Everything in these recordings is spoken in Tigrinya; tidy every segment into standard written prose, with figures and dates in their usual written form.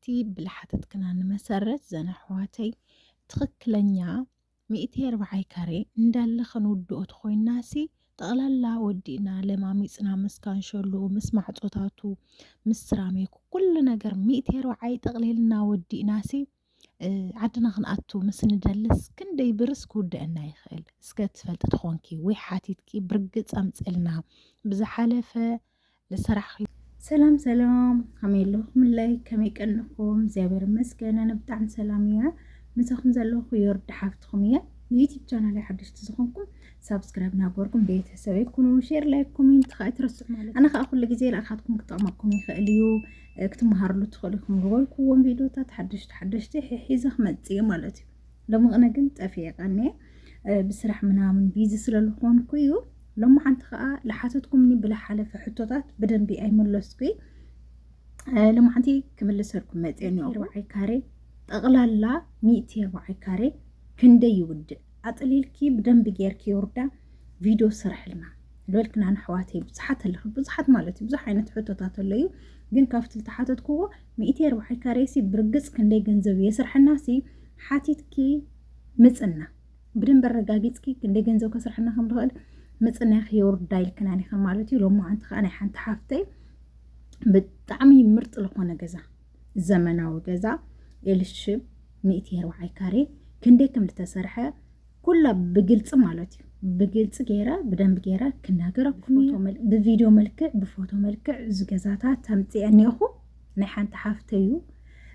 معنتي بلحتت كنا نمسرت زنا حواتي تخكلنيا 240 كاري ندل خنودو تخوي ناسي طغلالا ودينا لما ميصنا مسكان شلو مسمع صوتاتو مسراميكو كل نجر 240 تغليلنا ودي ناسي عدنا خنقاتو مسندلس كندي برس كودأنا يخيل سكت فلت تخونكي وي حاتيتكي برقص أمثلنا بزحالفة لسرح سلام سلام عميلكم الله كمي كأنكم زابر مسكن أنا بتاعن سلامية مسخم زلوخ يرد حافتكم يا يوتيوب channel حدش تزخمكم سبسكرايب نابوركم بيت حسابي كونوا شير لايك كومنت خايت رسول مالك أنا خاخذ لك زي لأخذكم كطعمكم يخليو اكتم هارلو تخليكم رولكم فيديو تحدشت حيزخ متي مالتي لما أنا كنت أفيقني بسرح منامن بيزي سلالخون كيو لما حنت خاء لحاتتكم مني بلا حالة في حتوتات بدن بي أي ملسكي لما حنتي كمل سركم متين يروحي كاري أغلى 240 كاري كندا يود أطليلكي بدن بجيركي يوردا فيديو سرح لنا لولكن عن حواتي بزحت مالتي بزح عينت حتوتات اللي جن كافت التحاتتكو 240 كاري سي برقص كندا جنزب يسرح الناسي حاتيتكي مصنا بدن برقاقيتكي كندا جنزب كسرح لنا خم دخل مصنا خيور دايل كناني خم مالتي لو ما عند خاني حنت حافتي بطعمي مرت لخونه جزا زمناوي جزا الشب 240 كاري كندي كم لتسرحه كلها بقلص مالتي بقلص غيره بدن بغيره كناغره بفيديو ملك بفوتو ملك زغزاتا تمصياني اخو ني حنت حافتيو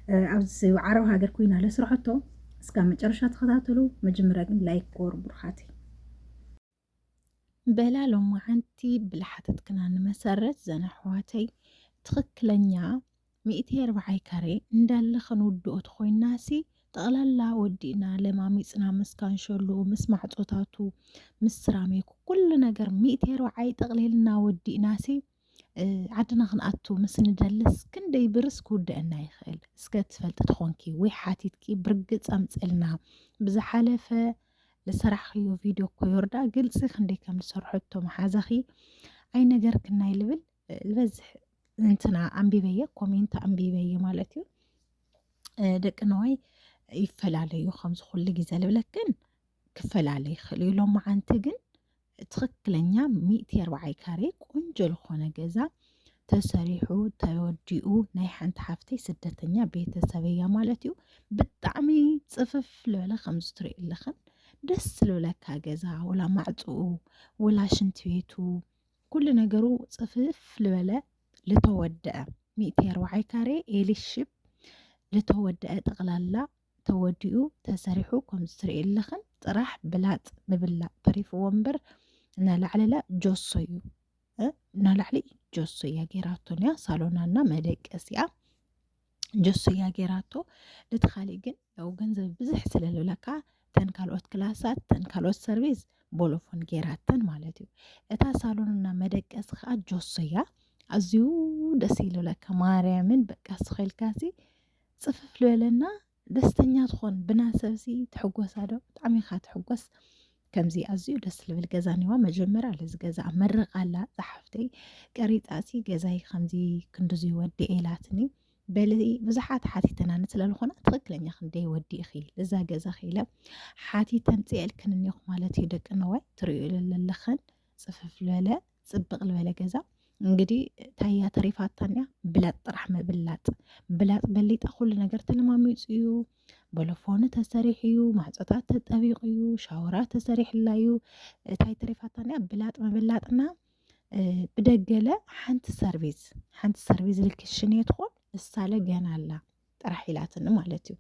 ابز عرب هاجر كوينا لسرحته اسكا مጨረሻ ተከታተሉ መጀመሪያ ግን ላይክ ቆር ብርሃቲ በላሎም ማንቲ ብልሐተት كنا نمسرت زنا حواتي ትክክለኛ 240 ካሬ እንዳለ خنودو تخويناسي طغلالا ودينا لما ميصنا مسكان شلو مسمع صوتاتو مسراميكو كل نجر 240 تغليلنا وديناسي عدنا خنقاتو مسندلس كندي برس كودأنا يخيل سكت فلت تخونكي وي حاتيتكي برقص أمثلنا بزحالفة لسرحيو فيديو كيوردا قلصي خندي كم سرحتو محازخي أي نجر كنا يلبل البزح انتنا أنبيبية كومنت أنبيبية مالتيو دك نوعي يفلاليو خمس خل جزال لكن كفلالي خليلو مع انتجن تخكلنيا 240 كاري قنجل خونه جزا تسريحو توديو ناي حنت حافتي سدتنيا بيتسبيا مالتيو بطعمي صفف لولا خمس تري لخن دس لولا جزا ولا معصو ولا شنتيتو كل نجرو صفف لولا لتودأ 240 كاري إلي الشب لتودأ تغلالا توديو تسريحو كم تري لخن طرح بلات مبلا بريف ومبر نالعلى جوسيو نالعلي جوسيا جيراتونيا صالونانا ملك اسيا جوسيا جيراتو لتخالي جن او جنزب بزح سلالو لكا تنكالوت كلاسات تنكالوت سيرفيس بولوفون جيراتن مالتيو اتا صالونانا ملك اسخا جوسيا ازيو دسيلو لكا ماريامن بقى اسخيل كاسي صفف لولنا دستنيا تخون بناسبسي تحقوس هذا طعميخا تحقوس كمزي أزيو دس لبل جزانيوا مجمرة لزجزا مرق على صحفتي قريت أسي جزاي خمزي كندزي ودي إيلاتني بلي بزحات حاتي تنانت للخنا تغكلني خندي ودي أخي لزا جزا خيلا حاتي تمتيل كنني خمالتي دك نوع تريو للخن صفف لولا صبق لولا جزا እንግዲህ ታያ ተሪፋት ታንያ ብላጥ ጥራሕ መብላጥ ብላጥ በሊጥ ኩሉ ነገር ተለማሚጽዩ በለፎነ ተሰሪሕዩ ማዕጾታት ተጠቢቅዩ ሻወራት ተሰሪሕላዩ ታይ ተሪፋት ታንያ ብላጥ መብላጥና ብደገለ ሓንቲ ሰርቪስ ልክሽኔት ኾን እሳለ ገናላ ጥራሕ ኢላትን ማለት እዩ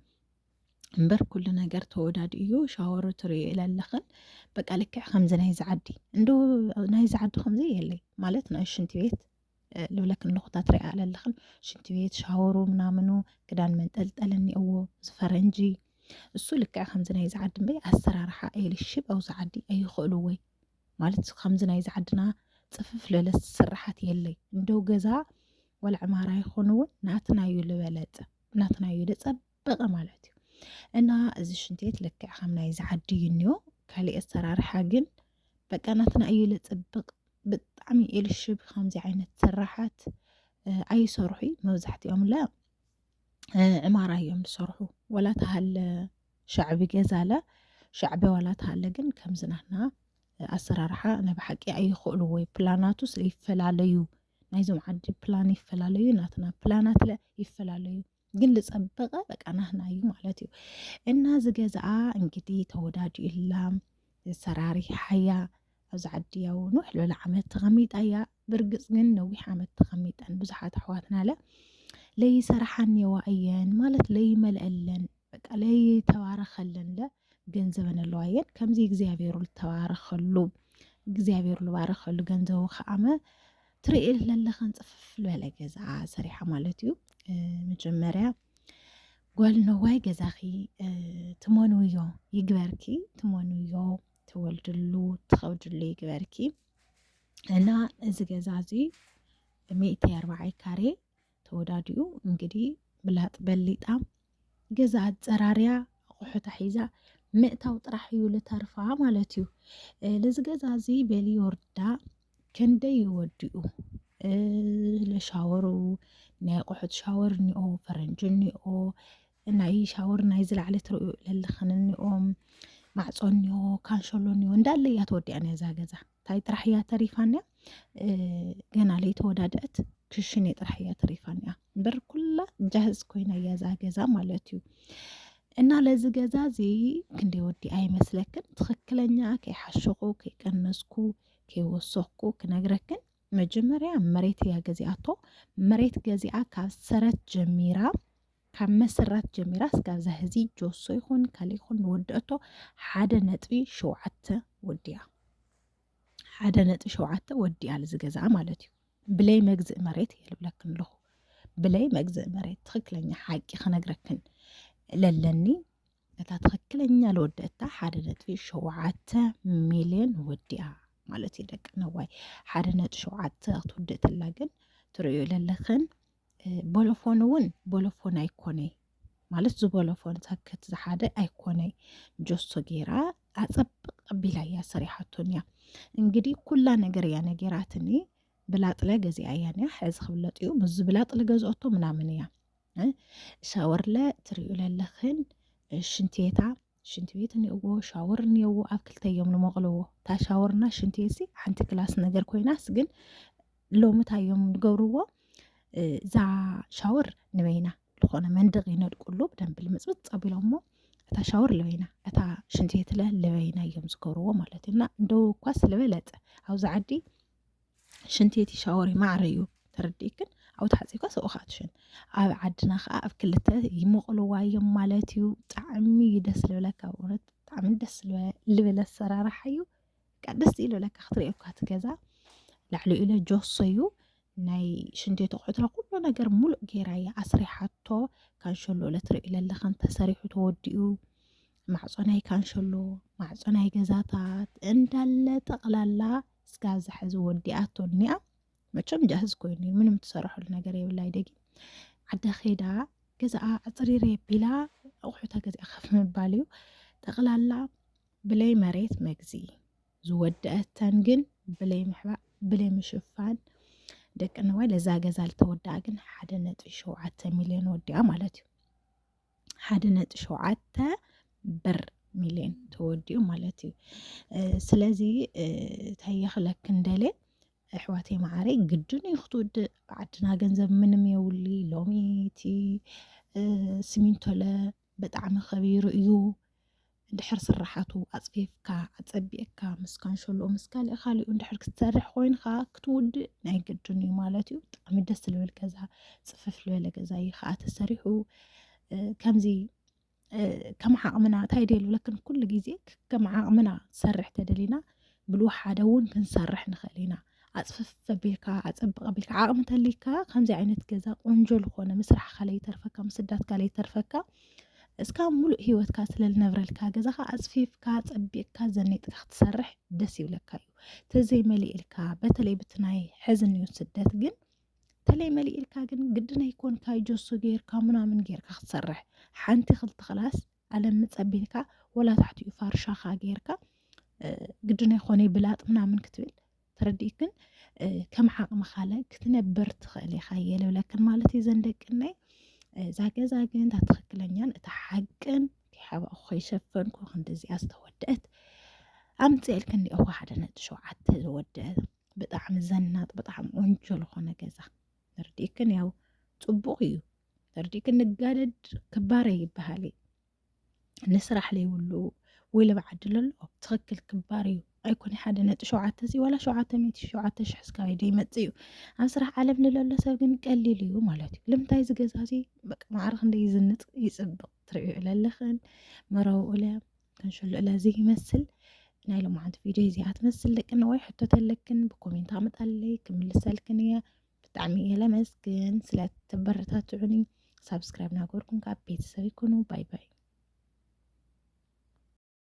እምበር ኩሉ ነገር ተወዳድዩ ሻወር ትሪዩ ኢላለኽን በቃ ልክዕ ከምዚ ናይ ዝዓዲ እንዶ ናይ ዝዓዲ ከምዚ የለይ ማለት ናይ ሽንቲ ቤት ልብለክን ለኹታ ትሪኣ ኣለኽን ሽንቲ ቤት ሻወሩ ምናምኑ ክዳን መንጠልጠልኒ እዎ ዝፈረንጂ እሱ ልክዕ ከምዚ ናይ ዝዓዲ እምበይ ኣሰራርሓ ኤልሽብ ኣው ዝዓዲ ኣይኽእሉ ወይ ማለት ከምዚ ናይ ዝዓድና ፅፍፍ ለለ ስራሓት የለይ እንደው ገዛ ወልዕ ማራ ይኹን እውን ናትናዩ ልበለጥ ናትናዩ ደፀበቐ ማለት እዩ እና እዚ ሽንቴት ልክዕ ከም ናይ ዝዓዲ ይንዮ ካልእ ኣሰራርሓ ግን በቃ ናትና እዩ ልፅብቕ ብጣዕሚ ኤልሽብ ከምዚ ዓይነት ስራሓት ኣይሰርሑ መብዛሕትኦም ላ ዕማራ እዮም ዝሰርሑ ወላ ተሃለ ሻዕቢ ገዛ ለ ሻዕቢ ወላ ተሃለ ግን ከምዝናና ኣሰራርሓ ነብሓቂ ኣይኽእሉ ወይ ፕላናቱስ ይፈላለዩ ናይዞም ዓዲ ፕላን ይፈላለዩ ናትና ፕላናት ለ ይፈላለዩ ግን ልጸበቐ በቃ ናህና እዩ ማለት እዩ እና ዝገዛኣ እንግዲህ ተወዳዲኡላ ሰራሪሓያ ኣብዚ ዓዲ ያው ንውሕ ዝበለ ዓመት ተቐሚጣ እያ ብርግፅ ግን ነዊሕ ዓመት ተቐሚጠን ብዙሓት ኣሕዋትና ለ ለይሰራሓኒዋ እየን ማለት ለይመልአለን በቃ ለይተባረኸለን ለ ገንዘበን ኣለዋ እየን ከምዚ እግዚኣብሔሩ ዝተባረኸሉ እግዚኣብሔሩ ዝባረኸሉ ገንዘቡ ከዓመ ትሪኢ ለለኸን ፅፍፍ ዝበለ ገዛ ሰሪሓ ማለት እዩ መጀመርያ ጓል ነዋይ ገዛኺ ትመንውዮ ይግበርኪ ትመንውዮ ትወልድሉ ትኸውድሉ ይግበርኪ እና እዚ ገዛ እዚ 140 ካሬ ተወዳዲኡ እንግዲህ ብላጥ በሊጣ ገዛ ኣፀራርያ ኣቑሑታ ሒዛ ምእታው ጥራሕ እዩ ልተርፋ ማለት እዩ ለዚ ገዛ እዚ በሊ ወርዳ ክንደይ ይወዲኡ ለሻወሩ ናይ ኣቑሑት ሻወር እኒኦ ፈረንጂ እኒኦ ናይ ሻወር ናይ ዝላዕለ ትሪኡ ለለኸን እኒኦም ማዕፆ እኒኦ ካንሸሎ እኒኦ እንዳለ እያ ተወዲኣ ነዛ ገዛ እንታይ ጥራሕ እያ ተሪፋንያ ገና ለይተወዳድአት ክሽነ ጥራሕ እያ ተሪፋንያ እምበር ኩላ ጃህዝ ኮይና እያ ዛ ገዛ ማለት እዩ እና ለዚ ገዛ እዚ ክንደይ ወዲኣ ይመስለክን ትኽክለኛ ከይሓሸኹ ከይቀነስኩ ከይወሰኽኩ ክነግረክን መጀመርያ መሬት እያ ገዚኣቶ መሬት ገዚኣ ካብ ሰረት ጀሚራ ካብ መሰራት ጀሚራ እስካብ ዛህዚ ጆሶ ይኹን ካሊእ ይኹን ወድአቶ 1.7 ወዲኣ 1.7 ወዲኣ ዝገዛ ማለት እዩ ብለይ መግዝእ መሬት የልብለክን ኣለኹ ብለይ መግዝእ መሬት ትኽክለኛ ሓቂ ክነግረክን ለለኒ እታ ትኽክለኛ ለወድእታ 1.7 ሚልዮን ወዲኣ ማለት እዩ ደቂ ነዋይ 1.7 ክትውድእ ተላ ግን ትሪኡ ለለኽን ቦሎፎን እውን ቦሎፎን ኣይኮነይ ማለት ዝበሎፎን ተከት ዝሓደ ኣይኮነይ ጆሶ ጌራ ኣፀብቕ ኣቢላ እያ ሰሪሓቶን እያ እንግዲህ ኩላ ነገር እያ ነገራትኒ ብላጥለ ገዚኣ እያ ንያ ሕዚ ክብለጥ እዩ ምዝ ብላጥለ ገዝኦቶ ምናምን እያ ሻወርለ ትሪኡ ለለኽን ሽንትየታ ሽንቲ ቤት እኒእዎ ሻወር እኒእዎ ኣብ ክልተ እዮም ንመቕልዎ እታ ሻወርና ሽንትየሲ ሓንቲ ክላስ ነገር ኮይናስ ግን ሎምታ እዮም ንገብርዎ እዛ ሻወር ንበይና ዝኾነ መንድቕ ይነድቁሉ ብደንብ ልምፅምፅ ኣቢሎም እሞ እታ ሻወር ልበይና እታ ሽንትየት ለ ልበይና እዮም ዝገብርዎ ማለት እዩ እና እንደው እኳ ስለበለጠ ኣብዛ ዓዲ ሽንትየቲ ሻወር ማዕረ እዩ ተረዲእክን ኣብኡ ተሓፂብካ ሰብኡኻ ትሽን ኣብ ዓድና ከዓ ኣብ ክልተ ይመቕልዋ እዮም ማለት እዩ ብጣዕሚ ደስ ልብለካ ብእውነት ብጣዕሚ ደስ ልብለ ኣሰራርሓ እዩ ደስ ይልብለካ ክትሪኦካ ትገዛ ላዕሊኡ ኢለ ጆሶ እዩ ናይ ሽንትየት ኣቑሑትና ኩሉ ነገር ሙሉእ ጌራ እያ ኣስሪሓቶ ካንሸሎ ለትሪኡ ለለኸን ተሰሪሑ ተወዲኡ ማዕፆ ናይ ካንሸሎ ማዕፆ ናይ ገዛታት እንዳለ ጠቕላላ እስካብ ዝሕዚ ወዲኣቶ እኒኣ መቸም ጃህዝ ኮይኑ ምንም ትሰርሐሉ ነገር የብላ ይደጊ ዓዳ ኸይዳ ገዛኣ ኣፅሪረ የቢላ ኣቑሑታ ገዚኣ ከፍ ምባል እዩ ጠቕላላ ብለይ መሬት መግዚ ዝወድአተን ግን ብለይ ምሕባእ ብለይ ምሽፋን ደቂ ነዋይ ለዛ ገዛ ልተወዳኣ ግን 1.7 ሚልዮን ወዲኣ ማለት እዩ 1.7 ብር ሚልዮን ተወዲኡ ማለት እዩ ስለዚ ተየኽለክ እንደለ ኣሕዋተይ ማዕረይ ግድን እዩ ክትውድእ ብዓድና ገንዘብ ምንም የውሊ ሎሚ እቲ ስሚንቶለ ብጣዕሚ ከቢሩ እዩ እንድሕር ስራሓቱ ኣፅፊፍካ ኣፀቢቕካ ምስ ካንሸሎ ምስ ካሊኡ እንድሕር ክትሰርሕ ኮይንካ ክትውድእ ናይ ግድን እዩ ማለት እዩ ብጣዕሚ ደስ ዝብል ገዛ ፅፍፍ ዝበለ ገዛ እዩ ከዓ ተሰሪሑ ከምዚ ከም ዓቕምና እንታይ ደልብለክን ኩሉ ግዜ ከም ዓቕምና ትሰርሕ ተደሊና ብልወሓደ እውን ክንሰርሕ ንኽእል ኢና ኣፅፍፍ ኣቢልካ ኣፀብቕ ኣቢልካ ዓቕሚ እንተልይካ ከምዚ ዓይነት ገዛ ቆንጆ ዝኾነ ምስራሕካ ለይተርፈካ ምስዳትካ ለይተርፈካ እስካብ ሙሉእ ሂወትካ ስለልነብረልካ ገዛኻ ኣፅፊፍካ ፀቢቕካ ዘኒጥካ ክትሰርሕ ደስ ይብለካ እዩ ተዘይመሊእልካ በተለይ ብትናይ ሕዝንዩ ስደት ግን ተለይ መሊእልካ ግን ግድን ኣይኮንካ ጆሶ ጌርካ ምናምን ጌርካ ክትሰርሕ ሓንቲ ክልተ ክላስ ኣለም ፀቢልካ ወላ ታሕቲኡ ፋርሻኻ ጌርካ ግድን ኣይኮነ ብላጥ ምናምን ክትብል ተረዲእክን ከም ዓቕምኻ ለ ክትነብር ትኽእል ኢኻ የልብለክን ማለት እዩ ዘንደቅናይ እዛ ገዛ ግን እታ ትኽክለኛን እታ ሓቅን ከይሓበኣኹ ከይሸፈንኩ ክንደዚኣ ዝተወድአት ኣምፂአ ኢልክኒ እኮ 1.7 ዝወድአ ብጣዕሚ ዘናጥ ብጣዕሚ ቆንጆ ዝኾነ ገዛ ተርዲእክን ያው ፅቡቕ እዩ ተርዲእክን ንጋደድ ክባረ ይበሃል ንስራሕ ለይብሉ ወይ ልብዓድል ኣሎ ትኽክል ክባር እዩ ኣይኮነ 1.7 እዚ ዋላ 700,000 እስካብ ይመፅእ እዩ ኣብ ስራሕ ዓለም ንለሎ ሰብ ግን ቀሊል እዩ ማለት እዩ ልምታይ ዝገዛ እዚ በቃ ማዕርኽ እንደ ይዝንጥ ይፅብቕ ትሪእዮ ለለኽን መረውኡለ ከንሸልለ እዚ ይመስል ናይ ሎማዓንቲ ቪድዮ እዚኣ ትመስል ደቂ ነዋይ ሕቶት ኣለክን ብኮሜንት ኣምጣለይ ክምልሰልክን እየ ብጣዕሚ እየ ለመስግን ስለተበረታትዑኒ ሳብስክራይብ ናገርኩም ካብ ቤተሰብ ይኩኑ ባይ ባይ